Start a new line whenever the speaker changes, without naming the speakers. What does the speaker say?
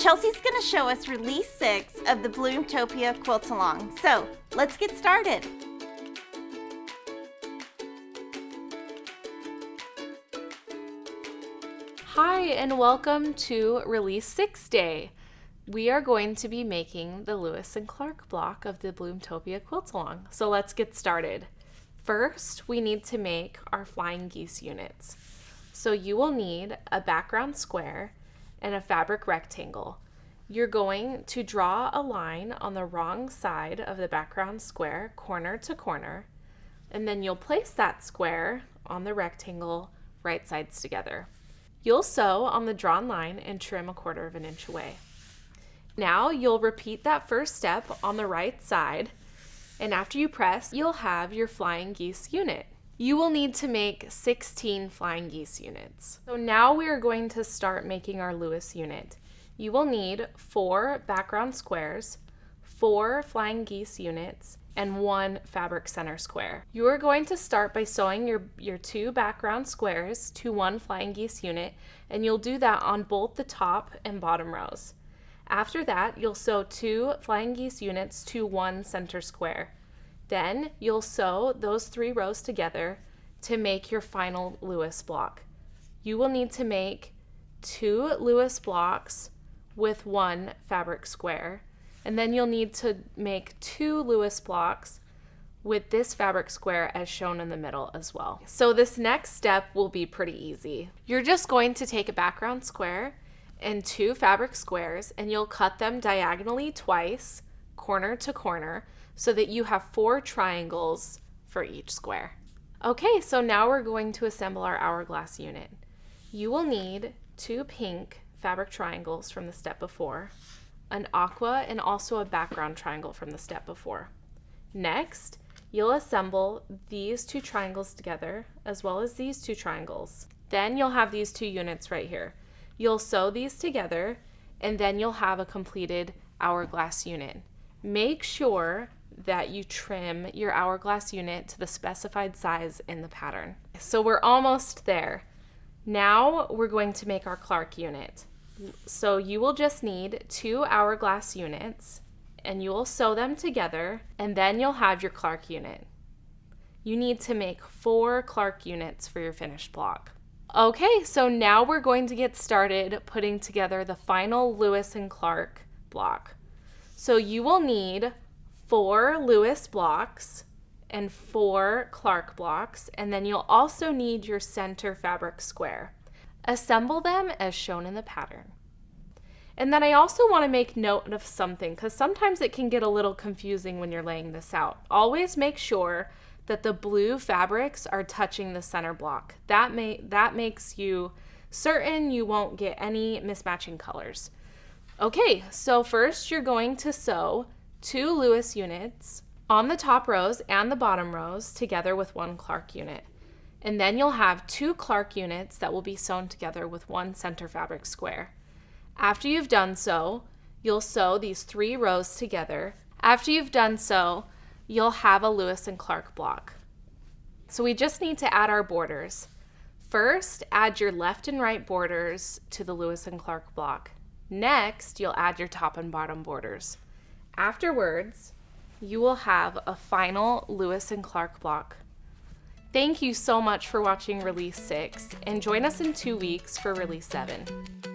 Chelsi's going to show us release 6 of the Bloom-Topia Quilt Along. So let's get started.
Hi and welcome to Release 6 Day. We are going to be making the Lewis and Clark block of the Bloom-Topia Quilt Along. So let's get started. First, we need to make our flying geese units. So you will need a background square and a fabric rectangle. You're going to draw a line on the wrong side of the background square, corner to corner, and then you'll place that square on the rectangle, right sides together. You'll sew on the drawn line and trim 1/4 inch away. Now you'll repeat that first step on the right side, and after you press, you'll have your flying geese unit. You will need to make 16 flying geese units. So now we are going to start making our Lewis unit. You will need 4 background squares, 4 flying geese units, and 1 fabric center square. You are going to start by sewing your 2 background squares to 1 flying geese unit, and you'll do that on both the top and bottom rows. After that, you'll sew 2 flying geese units to 1 center square. Then you'll sew those 3 rows together to make your final Lewis block. You will need to make 2 Lewis blocks with 1 fabric square, and then you'll need to make 2 Lewis blocks with this fabric square as shown in the middle as well. So this next step will be pretty easy. You're just going to take a background square and 2 fabric squares, and you'll cut them diagonally twice, corner to corner, so that you have 4 triangles for each square. Okay, so now we're going to assemble our hourglass unit. You will need 2 pink fabric triangles from the step before, an aqua, and also a background triangle from the step before. Next, you'll assemble these 2 triangles together, as well as these 2 triangles. Then you'll have these 2 units right here. You'll sew these together, and then you'll have a completed hourglass unit. Make sure that you trim your hourglass unit to the specified size in the pattern. So we're almost there. Now we're going to make our Clark unit. So you will just need 2 hourglass units, and you will sew them together, and then you'll have your Clark unit. You need to make 4 Clark units for your finished block. Okay, so now we're going to get started putting together the final Lewis and Clark block. So you will need 4 Lewis blocks and 4 Clark blocks, and then you'll also need your center fabric square. Assemble them as shown in the pattern. And then I also want to make note of something, because sometimes it can get a little confusing when you're laying this out. Always make sure that the blue fabrics are touching the center block. That makes you certain you won't get any mismatching colors. Okay, so first you're going to sew 2 Lewis units on the top rows and the bottom rows together with 1 Clark unit. And then you'll have 2 Clark units that will be sewn together with 1 center fabric square. After you've done so, you'll sew these 3 rows together. After you've done so, you'll have a Lewis and Clark block. So we just need to add our borders. First, add your left and right borders to the Lewis and Clark block. Next, you'll add your top and bottom borders. Afterwards, you will have a final Lewis and Clark block. Thank you so much for watching Release 6, and join us in 2 weeks for Release 7.